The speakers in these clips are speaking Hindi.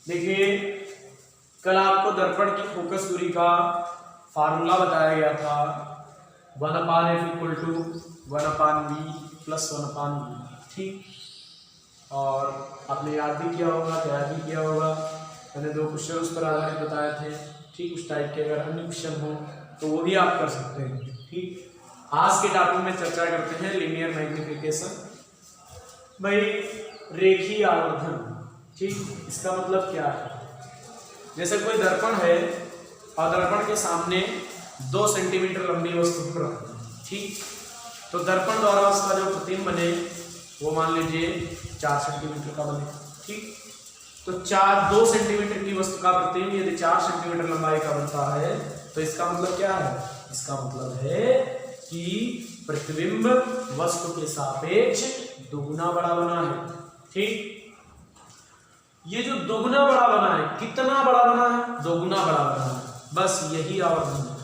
देखिए कल आपको दर्पण की फोकस दूरी का फार्मूला बताया गया था 1/f=1/v + 1/v। ठीक, और आपने याद भी किया होगा, तैयार भी किया होगा। मैंने 2 क्वेश्चन उस पर आधारित बताए थे। ठीक, उस टाइप के अगर अन्य क्वेश्चन हो तो वो भी आप कर सकते हैं। ठीक, आज के टॉपिक में चर्चा करते हैं लीनियर मैग्निफिकेशन। भाई रेखीय आवर्धन, ठीक, इसका मतलब क्या है? जैसे कोई दर्पण है और दर्पण के सामने 2 सेंटीमीटर लंबी वस्तु को रखना है। ठीक, तो दर्पण द्वारा उसका जो प्रतिबिंब बने वो मान लीजिए 4 सेंटीमीटर का बने। ठीक, तो 2 सेंटीमीटर की वस्तु का प्रतिबिंब यदि 4 सेंटीमीटर लंबाई का बनता है तो इसका मतलब क्या है? इसका मतलब है कि प्रतिबिंब वस्तु के सापेक्ष दुगुना बड़ा बना है। ठीक, ये जो दोगुना बड़ा बना है, कितना बड़ा बना है? दोगुना बड़ा बना है। बस यही आवर्धन है।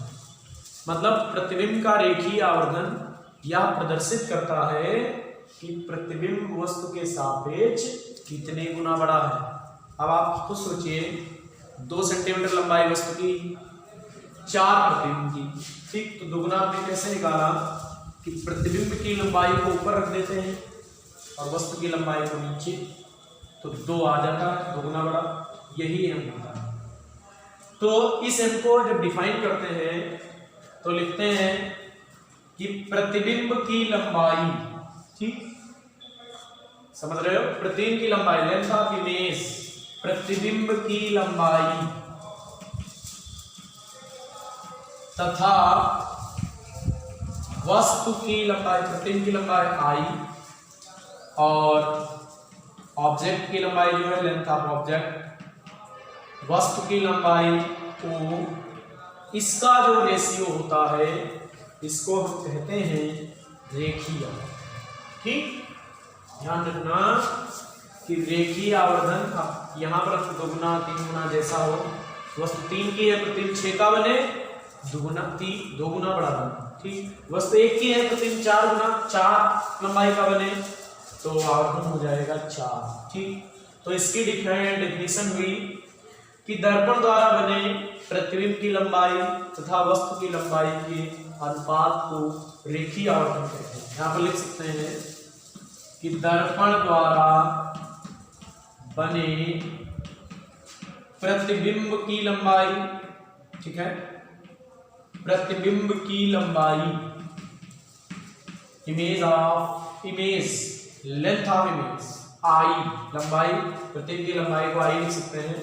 मतलब प्रतिबिंब का रेखीय आवर्धन यह प्रदर्शित करता है कि प्रतिबिंब वस्तु के सापेक्ष कितने गुना बड़ा है। अब आप खुद सोचिए, 2 सेंटीमीटर लंबाई वस्तु की, 4 प्रतिबिंब की। ठीक, तो दोगुना आपने कैसे निकाला कि प्रतिबिंब की लंबाई को ऊपर रख देते हैं और वस्तु की लंबाई को नीचे, तो 2 आ जाता है, दोगुना बड़ा। यही एम होता है। तो इस एम को जब डिफाइन करते हैं तो लिखते हैं कि प्रतिबिंब की लंबाई, ठीक, समझ रहे हो? प्रतिबिंब की लंबाई, लेंथ ऑफ इमेज, प्रतिबिंब की लंबाई तथा वस्तु की लंबाई, प्रतिबिंब की लंबाई आई और ऑब्जेक्ट की लंबाई जो है लेंथ ऑफ ऑब्जेक्ट, वस्तु की लंबाई ओ, इसका जो रेशियो होता है इसको हम कहते हैं रेखीय। ठीक, ध्यान रखना कि रेखीय आवर्धन, अब यहां पर 2 गुना 3 गुना जैसा हो, वस्तु 3 की है प्रतिबिंब 6 का बने, 2 गुना बड़ा बने। ठीक, वस्तु 1 की है प्रतिबिंब 4 गुना 4 लंबाई का बने, तो आवर्धन हो जाएगा 4। ठीक, तो इसकी डेफिनेशन हुई कि दर्पण द्वारा बने प्रतिबिंब की लंबाई तथा वस्तु की लंबाई के अनुपात को रेखीय आवर्धन कहते हैं। यहां पर लिख सकते हैं कि दर्पण द्वारा बने प्रतिबिंब की लंबाई, ठीक है, प्रतिबिंब की लंबाई, image length of image I, लंबाई, प्रतिबिंब की लंबाई को आई लिख सकते हैं,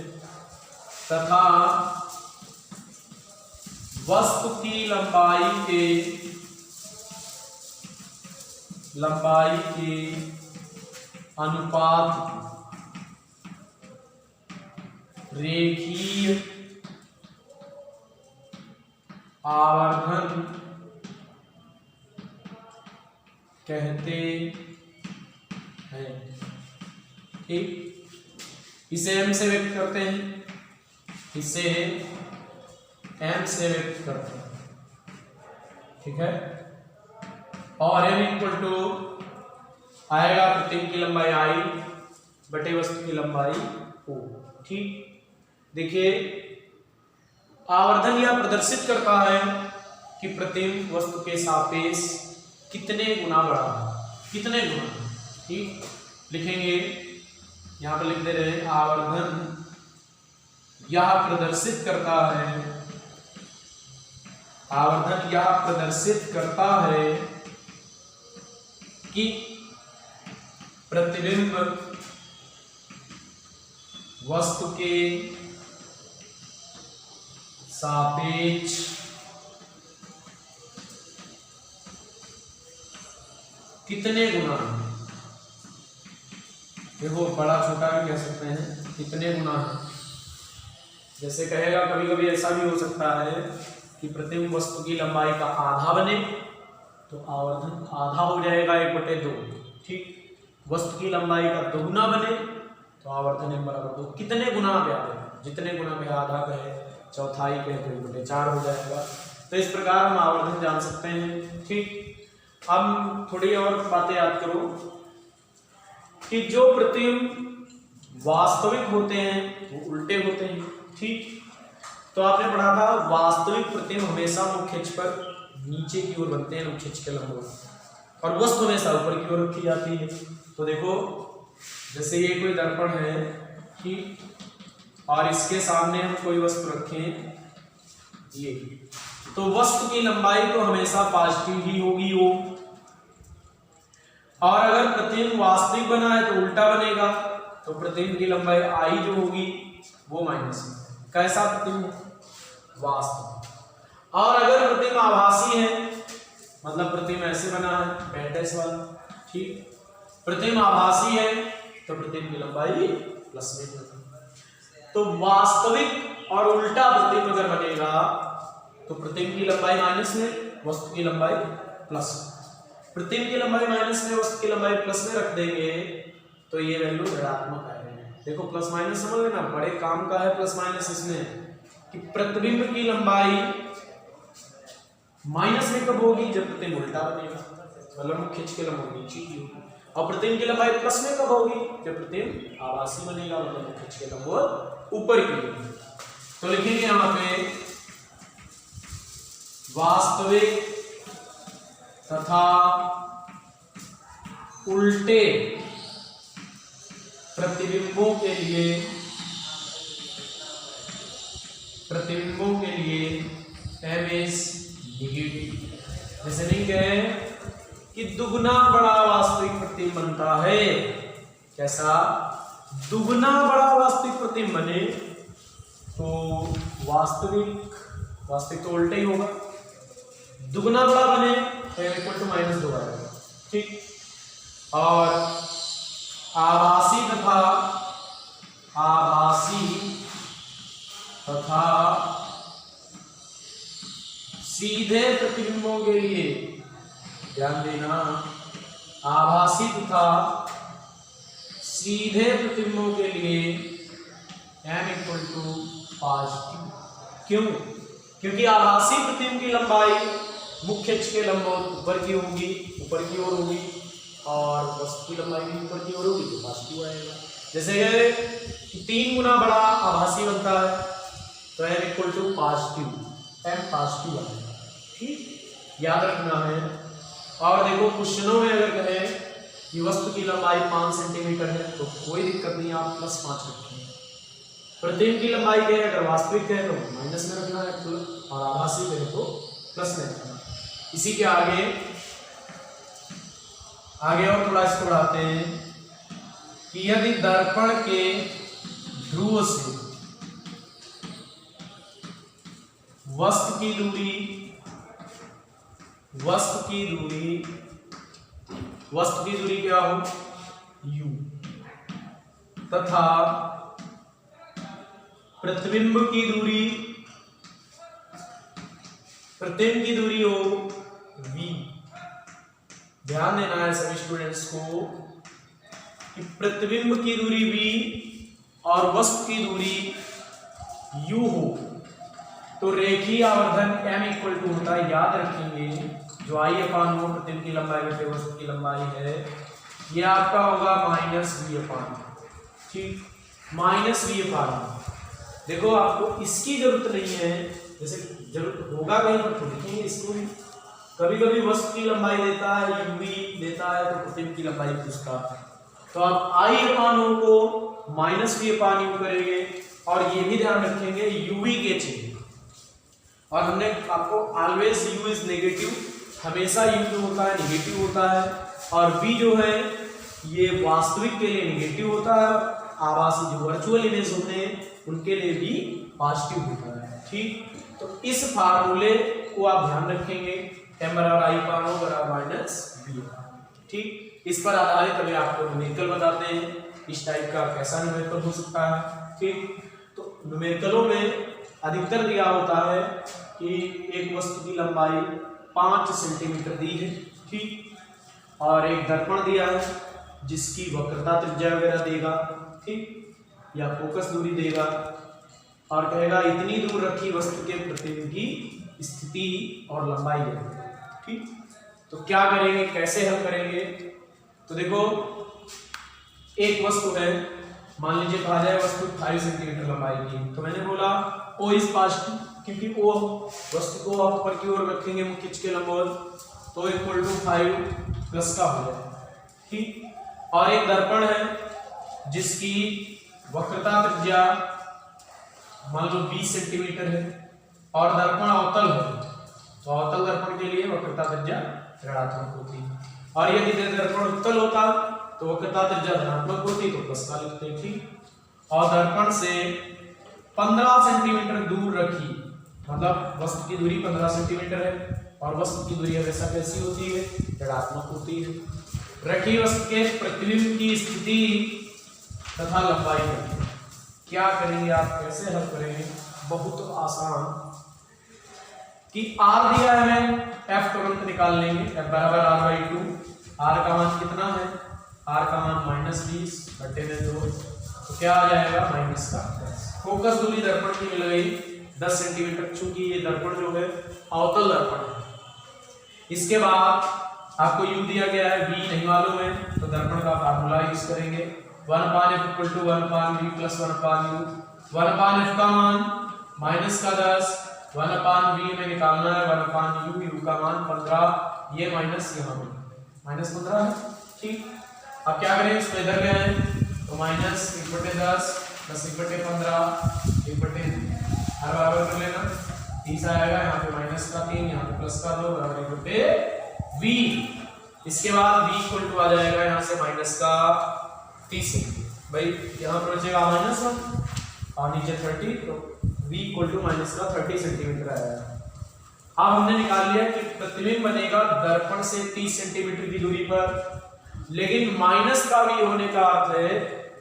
तथा वस्तु की लंबाई के अनुपात रेखीय आवर्धन कहते हैं। ठीक, इसे एम से व्यक्त करते हैं, इसे एम से व्यक्त करते हैं। ठीक है, और एम इक्वल टू आएगा प्रतिबिंब की लंबाई आई बटे वस्तु की लंबाई ओ। ठीक, देखिए आवर्धन यह प्रदर्शित करता है कि प्रतिबिंब वस्तु के सापेक्ष कितने गुना बड़ा है, कितने गुना। ठीक, लिखेंगे, यहां पर लिख दे रहे हैं, आवर्धन यह प्रदर्शित करता है, आवर्धन यह प्रदर्शित करता है कि प्रतिबिंब वस्तु के सापेक्ष कितने गुना, देखो बड़ा छोटा भी कह सकते हैं, कितने गुना है। जैसे कहेगा, कभी कभी ऐसा भी हो सकता है कि प्रतिबिंब वस्तु की लंबाई का आधा बने तो आवर्धन आधा हो जाएगा 1/2। ठीक, वस्तु की लंबाई का 2 गुना बने तो आवर्धन 1/2। कितने गुना पे आएगा, जितने गुना पे आधा कहे, चौथाई कहे तो 1/4 हो जाएगा। तो इस प्रकार हम आवर्धन जान सकते हैं। ठीक, अब थोड़ी और बातें याद करो कि जो प्रतिबिंब वास्तविक होते हैं वो उल्टे होते हैं। ठीक, तो आपने पढ़ा था वास्तविक प्रतिबिंब हमेशा मुख्य अक्ष पर नीचे की ओर बनते हैं, मुख्य अक्ष के लंबवत, और वस्तु हमेशा ऊपर की ओर रखी जाती है। तो देखो जैसे ये कोई दर्पण है, ठीक, और इसके सामने हम कोई वस्तु रखें ये, तो वस्तु की लंबाई तो हमेशा पॉजिटिव ही होगी वो, और अगर प्रतिबिंब वास्तविक बना है तो उल्टा बनेगा, तो प्रतिबिंब की लंबाई आई जो होगी वो माइनस में। कैसा प्रतिबिंब? वास्तविक। और अगर प्रतिबिंब आभासी है, मतलब प्रतिबिंब ऐसे बना है पेंटेस वाला, ठीक, प्रतिबिंब आभासी है तो प्रतिबिंब की लंबाई प्लस में होगी। तो वास्तविक और उल्टा प्रतिबिंब अगर बनेगा तो प्रतिबिंब की लंबाई माइनस में, वस्तु की लंबाई प्लस। प्रतिबिंब की लंबाई माइनस में, वस्तु की लंबाई प्लस में रख देंगे तो ये वैल्यू ऋणात्मक आएगी। देखो प्लस माइनस समझ लेना, बड़े काम का है प्लस माइनस इसमें, कि प्रतिबिंब की लंबाई माइनस में कब होगी? जब प्रतिबिंब उल्टा बनेगा, मतलब मुख्य अक्ष के लंबवत नीचे की होगी। और प्रतिबिंब की लंबाई प्लस में कब होगी? जब प्रतिबिंब आभासी बनेगा, मतलब मुख्य अक्ष के लंबवत ऊपर की होगी। तो लिखेंगे यहाँ पे वास्तविक तथा उल्टे प्रतिबिंबों के लिए m is नेगेटिव। जैसे नहीं कहे कि दुगना बड़ा वास्तविक प्रतिबिंब बनता है, कैसा? दुगना बड़ा वास्तविक प्रतिबिंब बने तो वास्तविक तो उल्टा ही होगा, दुगना बड़ा बने तो m इक्वल टू -2 आएगा। ठीक, और आभासी तथा सीधे प्रतिबिंबों के लिए, ध्यान देना, आभासी तथा सीधे प्रतिबिंबों के लिए m इक्वल टू पॉजिटिव। क्यों? क्योंकि आभासी प्रतिबिंब की लंबाई मुख्य अक्ष के लंबवत ऊपर की ओर होगी, और वस्तु की लंबाई भी ऊपर की ओर होगी तो पॉजिटिव आएगा। जैसे 3 गुना बड़ा आभासी बनता है तो m equal to positive, m positive आएगा। ठीक, याद रखना है। और देखो क्वेश्चनों में अगर कहें कि वस्तु की लंबाई 5 सेंटीमीटर है तो कोई दिक्कत नहीं, आप +5 रखें। प्रतिबिंब की लंबाई है, अगर वास्तविक है तो माइनस में रखना है, और आभासी है तो प्लस में रखना। इसी के आगे और थोड़ा इसको बढ़ाते हैं कि यदि दर्पण के ध्रुव से वस्तु की दूरी क्या हो? u, तथा प्रतिबिंब की दूरी हो v। ध्यान देना है सभी स्टूडेंट्स को कि प्रतिबिंब की दूरी v और वस्तु की दूरी u हो तो रेखीय आवर्धन m इक्वल टू होता है। याद रखेंगे जो I/हो प्रतिबिंब की लंबाई बटे वस्तु की लंबाई है, ये आपका होगा -v/। ठीक, -v/। देखो आपको इसकी जरूरत नहीं है, जैसे जरूरत होगा कहीं पर तो लिखेंगे इसको भी। कभी कभी वस्तु की लंबाई देता है, uv देता है, तो प्रतिबिंब की लंबाई पूछता है, तो आप I/हो को -v/u करेंगे, और ये भी ध्यान रखेंगे uv के चाहिए। और हमने आपको ऑलवेज u इज नेगेटिव, हमेशा u जो होता है नेगेटिव होता है, और v जो है ये वास्तविक के लिए नेगेटिव होता है, आभासी जो वर्चुअल इमेज होते हैं उनके लिए भी पॉजिटिव होता है। ठीक, तो इस फार्मूले को आप ध्यान रखेंगे, m बराबर I/हो बराबर -v। ठीक, इस पर आधारित अभी आपको न्यूमेरिकल बताते हैं इस टाइप का कैसा न्यूमेरिकल हो सकता है। ठीक, तो न्यूमेरिकलों में अधिकतर दिया होता है कि एक वस्तु की लंबाई 5 सेंटीमीटर दी है, ठीक, और एक दर्पण दिया है जिसकी वक्रता त्रिज्या वगैरह देगा, ठीक, या फोकस दूरी देगा, और कहेगा इतनी दूर रखी वस्तु के प्रतिबिंब की स्थिति और लंबाई है। ठीक, तो क्या करेंगे, कैसे हल करेंगे? तो देखो एक वस्तु है मान लीजिए कहा जाए वस्तु 5 सेंटीमीटर लंबाई की, तो मैंने बोला ओ इज पॉजिटिव, क्योंकि ओ वस्तु को आप ऊपर की ओर रखेंगे मुख्य अक्ष के लंबवत, तो इक्वल टू 5 प्लस का हो जाए, ठीक। और एक दर्पण है जिसकी वक्रता त्रिज्या मान लो 20 सेंटीमीटर है और दर्पण अवतल है, तो अवतल दर्पण के लिए वक्रता त्रिज्या ऋणात्मक होती है, और यदि दर्पण उत्तल होता तो वक्रता त्रिज्या धनात्मक होती, तो प्लस का लिखते हैं, ठीक। और दर्पण से 15 सेंटीमीटर दूर रखी, मतलब वस्तु की दूरी 15 सेंटीमीटर है और वस्तु की दूरी हमेशा कैसी होती है, ऋणात्मक होती है। रखी वस्तु के प्रतिबिंब की स्थिति तथा लंबाई है। क्या करेंगे आप, कैसे हल करेंगे, बहुत आसान, कि r दिया है हमें, f तुरंत निकाल लेंगे, f बराबर r/2, r का मान कितना है, r का मान -20 बटे में 2, तो क्या आ जाएगा माइनस का 10। फोकस दूरी दर्पण की मिल गई 10 सेंटीमीटर, चूंकि ये दर्पण जो है अवतल दर्पण है। इसके बाद आपको u दिया गया है, v नहीं मालूम है, तो दर्पण का फार्मूला यूज करेंगे, 1/f = 1/v + 1/u। 1/f का मान माइनस का 10, 1/v में निकालना है 1/u, u का मान 15, ये माइनस यहाँ में -15 है, ठीक। अब क्या करें, इसको इधर ले आए, तो -1/10 + 1/15 1/हर बराबर कर लेना, 30 आएगा, यहाँ पे माइनस का 3, यहाँ पे प्लस का 2 बराबर 1/v। इसके बाद v इक्वल टू आ जाएगा यहाँ से माइनस का 30, भाई यहाँ पर बचेगा -1 और नीचे 30, तो v इक्वल टू माइनस का 30 सेंटीमीटर आएगा। अब हमने निकाल लिया कि प्रतिबिंब बनेगा दर्पण से 30 सेंटीमीटर की दूरी पर, लेकिन माइनस का v होने का अर्थ है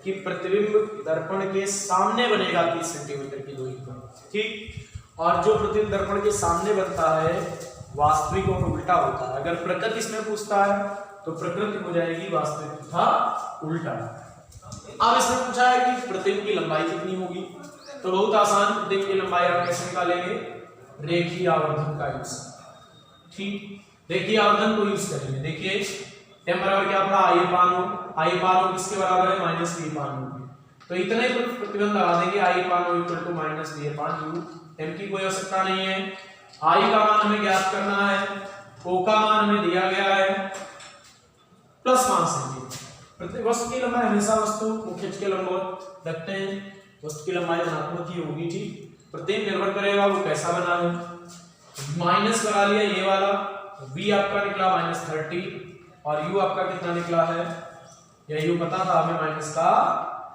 कि प्रतिबिंब दर्पण के सामने बनेगा 30 सेंटीमीटर की दूरी पर, ठीक। और जो प्रतिबिंब दर्पण के सामने बनता है वास्तविक और उल्टा होता है। अगर प्रकृति इसमें पूछता है तो प्रकृति हो जाएगी वास्तविक तथा उल्टा। अब इसमें पूछा है कि प्रतिबिंब की लंबाई कितनी होगी, तो बहुत आसान, प्रतिबिंब की लंबाई आप कैसे निकालेंगे, रेखीय आवर्धन का यूज, ठीक। रेखीय आवर्धन को यूज करेंगे। देखिए m बराबर क्या पड़ा, I/O किसके बराबर है, -v/u, तो इतने ही प्रतिबंध लगा देंगे, I/O = -v/u। m की कोई आवश्यकता नहीं है, I का मान हमें ज्ञात करना है, O का मान हमें दिया गया है +5 सेंटीमीटर। वस्तु की लंबाई हमेशा वस्तु मुख्य अक्ष के लंबवत रखते हैं, वस्तु की लंबाई धनात्मक ही होगी, ठीक। प्रतिबिंब निर्भर करेगा वो कैसा बना है, माइनस लगा लिया ये वाला, v आपका निकला -30 और u आपका कितना निकला है, या u पता था हमें माइनस का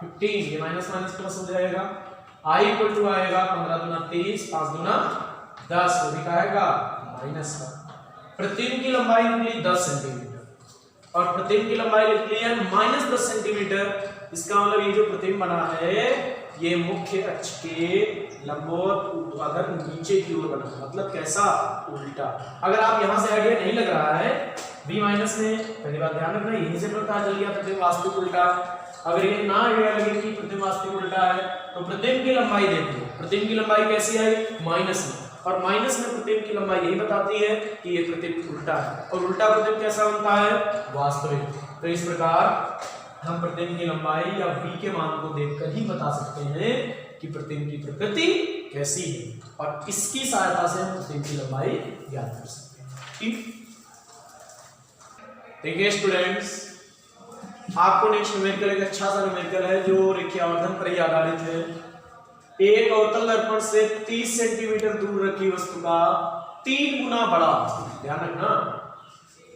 15, ये माइनस प्लस हो जाएगा। I इक्वल टू आएगा 15 दूना 30, 5 दूना 10, वो भी आएगा माइनस का। प्रतिबिंब की लंबाई निकली 10 सेंटीमीटर और प्रतिबिंब की लंबाई निकली है -10 सेंटीमीटर। इसका मतलब ये जो प्रतिबिंब बना है ये मुख्य अक्ष के लंबवत ऊर्ध्वाधर नीचे की ओर बना, मतलब कैसा, उल्टा। अगर आप यहां से आइडिया नहीं लग रहा है v माइनस में, पहली बात ध्यान रखना, यहीं से पता चल गया प्रतिबिंब वास्तविक उल्टा। अगर ये ना आइडिया लगे कि प्रतिबिंब वास्तविक उल्टा है, तो प्रतिबिंब की लंबाई देखो, प्रतिबिंब की लंबाई कैसी आई, माइनस में, और माइनस में प्रतिबिंब की लंबाई यही बताती है कि ये प्रतिबिंब उल्टा है, और उल्टा प्रतिबिंब कैसा बनता है, वास्तविक। तो इस प्रकार हम प्रतिबिंब की लंबाई या v के मान को देखकर ही बता सकते हैं कि प्रतिबिंब की प्रकृति कैसी है, और इसकी सहायता से हम प्रतिबिंब की लंबाई ज्ञात कर सकते हैं, ठीक। देखिए स्टूडेंट्स, आपको नेक्स्ट न्यूमेरिकल एक अच्छा सा न्यूमेरिकल है जो रेखीय आवर्धन पर ही आधारित है। एक अवतल दर्पण से 30 सेंटीमीटर दूर रखी वस्तु का 3 गुना बड़ा, ध्यान रखना,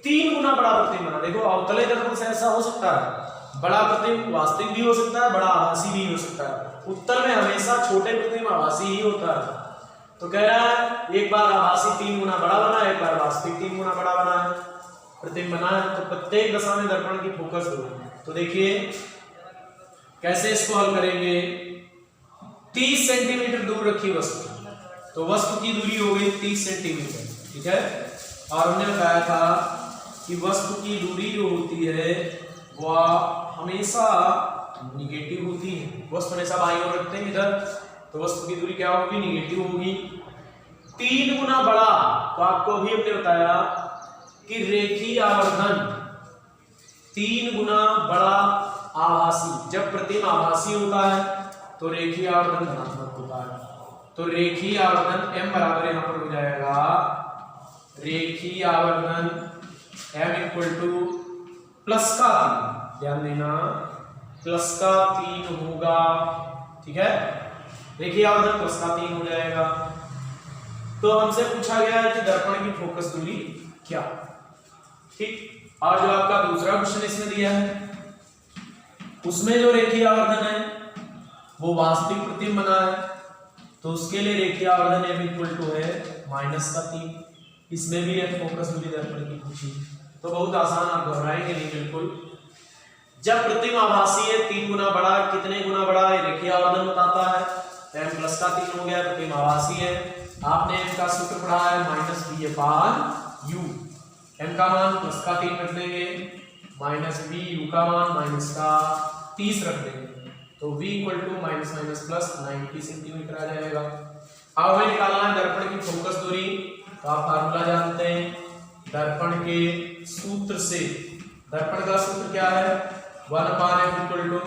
3 गुना बड़ा प्रतिबिंब बना। देखो अवतल दर्पण से ऐसा हो सकता है, बड़ा प्रतिबिंब वास्तविक भी हो सकता है, बड़ा आभासी भी हो सकता है। उत्तल में हमेशा छोटे प्रतिबिंब आभासी ही होता है। तो कह रहा है एक बार आभासी 3 गुना बड़ा बना है, एक बार वास्तविक 3 गुना बड़ा बना है, प्रतिबिंब बना है, तो प्रत्येक दशा में दर्पण की फोकस होगी। तो देखिए कैसे इसको हल करेंगे। 30 सेंटीमीटर दूर रखी वस्तु, तो वस्तु की दूरी हो गई 30 सेंटीमीटर, ठीक है। और हमने बताया था कि वस्तु की दूरी जो होती है वह हमेशा निगेटिव होती है। वस्तु हमेशा बाईं ओर रखते हैं इधर, तो वस्तु की दूरी क्या होगी, निगेटिव होगी। 3 गुना बड़ा, तो आपको अभी हमने बताया कि रेखीय आवर्धन 3 गुना बड़ा आभासी, जब प्रतिबिंब आभासी होता है तो रेखीय आवर्धन धनात्मक होता है। तो रेखीय आवर्धन m बराबर यहाँ पर हो जाएगा, रेखीय आवर्धन m इक्वल टू प्लस का 3, ध्यान देना प्लस का 3 होगा, ठीक है, रेखीय आवर्धन प्लस का 3 हो जाएगा। तो हमसे पूछा गया है कि दर्पण की फोकस दूरी क्या, ठीक। और जो आपका दूसरा क्वेश्चन इसमें दिया है उसमें जो रेखीय आवर्धन है वो वास्तविक प्रतिबिंब बना है, तो उसके लिए रेखीय आवर्धन m इक्वल टू है माइनस का 3। इसमें भी है फोकस दूरी दर्पण की पूछी, तो बहुत आसान, आप घबराएंगे नहीं बिल्कुल। जब प्रतिबिंब आभासी है 3 गुना बड़ा, कितने गुना बड़ा है रेखीय आवर्धन बताता है, m प्लस का 3 हो गया, प्रतिबिंब आभासी है। आपने m का सूत्र पढ़ा है minus B upon U, m का मान प्लस का 3 रख देंगे, माइनस बी, यू का मान माइनस का 30 रख देंगे, तो v equal to minus minus plus 90 centimetre आ जाएगा। अब हमें निकालना है दर्पण की फोकस दूरी, तो आप फार्मूला जानते हैं दर्पण के सूत्र से। दर्पण का सूत्र क्या है, 1/f equal to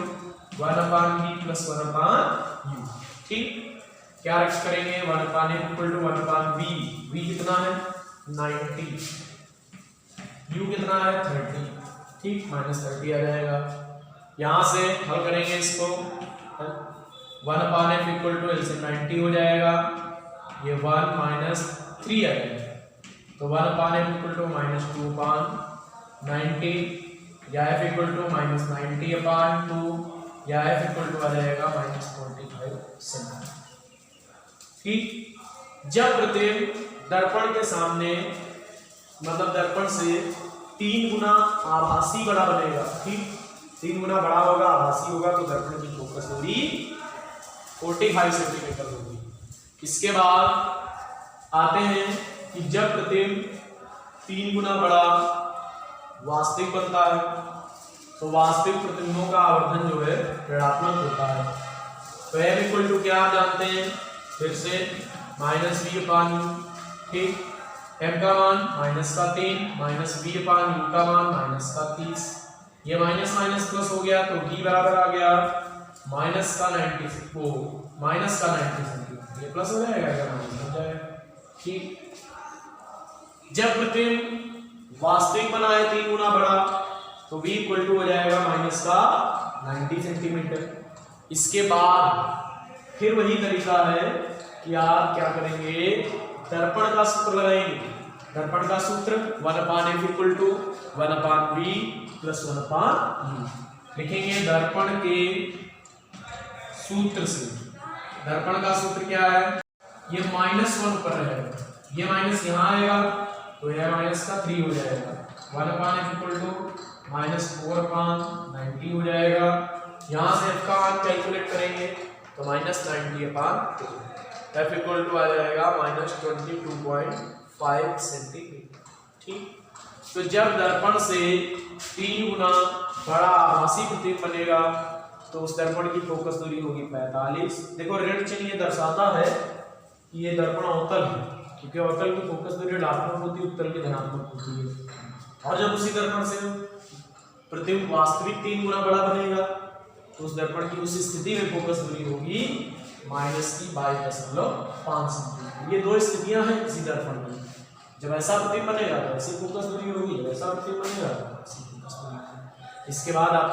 1/v plus 1/u, ठीक। क्या रख करेंगे, 1/f equal to 1/v, v कितना है 90, u कितना है 30, ठीक, माइनस 30 आ जाएगा। यहां से हल करेंगे इसको, 1/f इक्वल टू एलसीएम 90 हो जाएगा, ये 1 माइनस 3 आ जाएगा, तो 1/f इक्वल टू माइनस 2/90, या f इक्वल टू माइनस 90/2, या f इक्वल टू आ जाएगा माइनस 45 सेंटीमीटर, ठीक। जब प्रतिबिंब दर्पण के सामने, मतलब दर्पण से 3 गुना आभासी बड़ा बनेगा, ठीक, 3 गुना बड़ा होगा, आभासी होगा, तो दर्पण की फोकस दूरी 45 सेंटीमीटर होगी। इसके बाद आते हैं कि जब प्रतिबिंब 3 गुना बड़ा वास्तविक बनता है, तो वास्तविक प्रतिबिंबों का आवर्धन जो है ऋणात्मक होता है। तो m इक्वल टू क्या आप जानते हैं, फिर से माइनस बी अपान यू, ठीक, m का मान माइनस का 3, माइनस बी अपान यू का मान माइनस का 30, ये माइनस माइनस प्लस हो गया, तो v बराबर आ गया माइनस का 90 सेंटीमीटर, ये प्लस हो जाएगा क्या माइनस हो जाएगा, ठीक। जब प्रतिबिंब वास्तविक बना है 3 गुना बड़ा, तो v इक्वल टू हो जाएगा माइनस का 90 सेंटीमीटर। इसके बाद फिर वही तरीका है कि आप क्या करेंगे, दर्पण का सूत्र लगाएंगे। दर्पण का सूत्र 1/f equal to 1/v plus 1/u लिखेंगे दर्पण के सूत्र से। दर्पण का सूत्र क्या है, ये -1 ऊपर रहेगा, ये माइनस यहाँ आएगा, तो यह माइनस का 3 हो जाएगा, 1/f इक्वल टू -4/90 हो जाएगा। यहाँ से f का मान कैलकुलेट करेंगे तो -90/2, f इक्वल टू आ जाएगा -22.5 सेंटीमीटर, ठीक। तो जब दर्पण से 3 गुना बड़ा आभासी प्रतिबिंब बनेगा तो उस दर्पण की फोकस दूरी होगी 45। देखो ऋण चिन्ह ये दर्शाता है कि ये दर्पण अवतल है, क्योंकि अवतल की फोकस दूरी ऋणात्मक होती है, उत्तल की धनात्मक होती है। और जब उसी दर्पण से प्रतिबिंब वास्तविक 3 गुना बड़ा बनेगा तो उस दर्पण की उस स्थिति में फोकस दूरी होगी -22.5 सेंटीमीटर। ये 2 स्थितियां हैं किसी दर्पण में, जब ऐसा प्रतिबिंब बनेगा तो ऐसी फोकस दूरी होगी, ऐसा प्रतिबिंब बनेगा तो ऐसी फोकस दूरी। इसके बाद आप